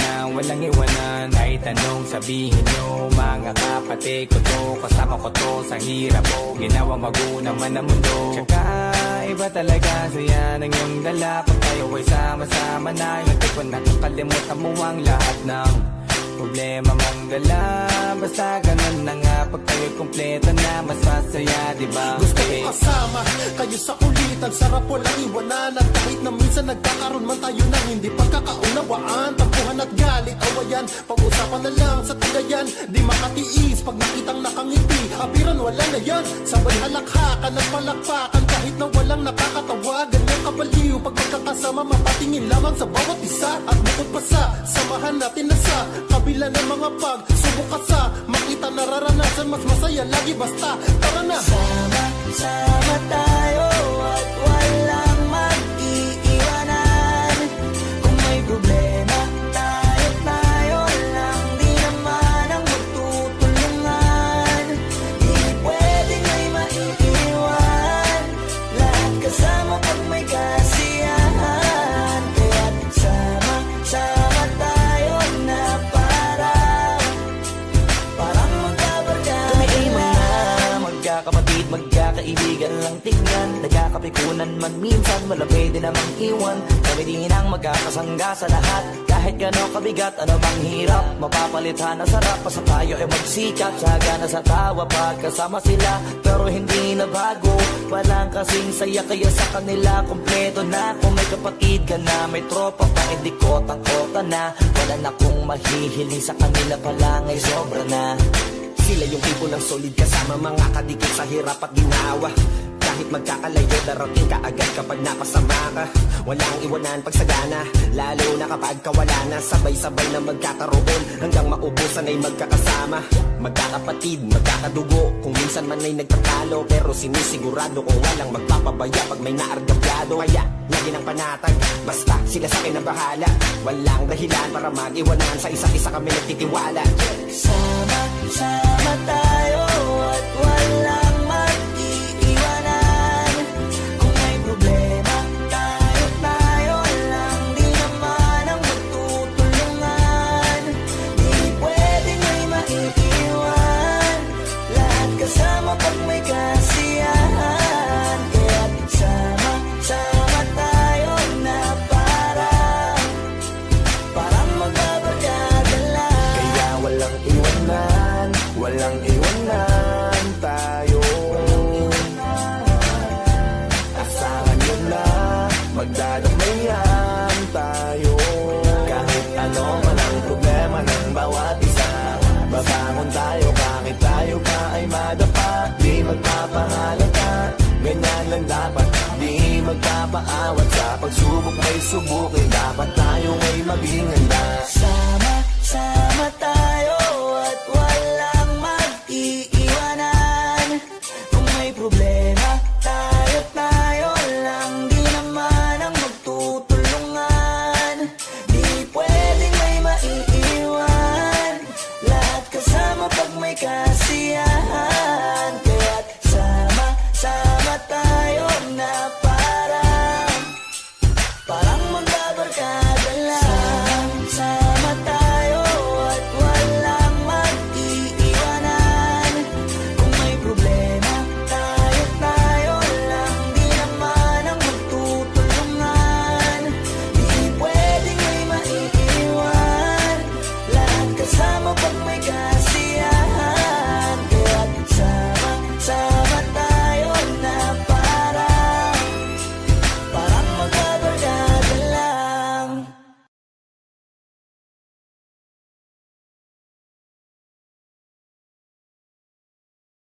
na walang iwanan. Kahit anong sabihin nyo, mga kapatid ko to, kasama ko to sa hirap ko, ginawa mago naman ang mundo. Tsaka iba talaga saya ng iyong dala, pag tayo ay sama-sama na. Hindi ko nakakalimutan mo ang lahat ng problema mong dala. Basta ganun na nga, pag tayo'y kumpleto na, mas masaya, diba? Gusto ko kasama kayo sa kulitan, sarap walang iwanan. At kahit na minsan nagkakaroon man tayo ng hindi pagkakaunawaan, tampuhan at galit, awayan, pag-usapan na lang sa tagayan. Di makatiis pag nakitang nakangiti, apiran wala na yan. Sabay halakhakan at palakpakan, kahit na walang nakakatawa. Ganyang kabaliw pag magkakasama, mapatingin lamang sa bawat isa. At bukod pa sa samahan natin na sa kabila ng mga pagsubok ka sa makita nararanasan, mas masaya lagi basta tara na. Sama tayo at walang mag-iiwanan. Kung may problema, tayo lang, di naman ang magtutulungan. Di pwedeng may maiiwan, lahat kasama pag may kasiyahan. Kaya't sama tayo na parang magkabarkada. Kumiiman na magkakapatid, magkakaibigan lang tingnan. Nagkakapikunan man minsan, wala pwede namang iwan. Kami din ang magkakasangga sa lahat. Kahit gano'ng kabigat, ano bang hirap, mapapalitan na sarap. Basta tayo ay magsikap, sagana sa tawa pagkasama sila. Pero hindi na bago, walang kasing saya, kaya sa kanila kompleto na. Kung may kapatid ka na, may tropa pa, hindi kotang-kota na. Wala na kong mahihiling sa kanila pa lang ay sobra na. Sila yung tipo ng solid kasama, mga kadikit sa hirap at ginawa. Kahit magkakalayo, darating ka agad kapag napasama ka. Walang iwanan pag sagana, lalo na kapag kawala na. Sabay-sabay na magkakaroon, hanggang maubusan ay magkakasama. Magkakapatid, magkakadugo, kung minsan man ay nagtatalo, pero sinisigurado ko walang magpapabaya pag may naargabyado. Kaya lagi ng panatag, basta sila sa akin ang bahala. Walang dahilan para mag-iwanan, sa isa't isa kami nagtitiwala. Sama tayo at walang mag-iiwanan. Kung may problema, tayo lang, di naman ang magtutulungan. Di pwedeng may maiiwan, lahat kasama pag may kasiyahan. Kaya't sama tayo na parang magbabarkada lang. Kaya walang iwanan tayo. Asahan nyo na, magdadamayan tayo. Kahit ano man ang problema ng bawat isa, babangon tayo kahit tayo pa ay madapa. Di magpapahalata, ganyan lang dapat. Di magpapaawat, sa pagsubok may subukin. Dapat tayo ay maging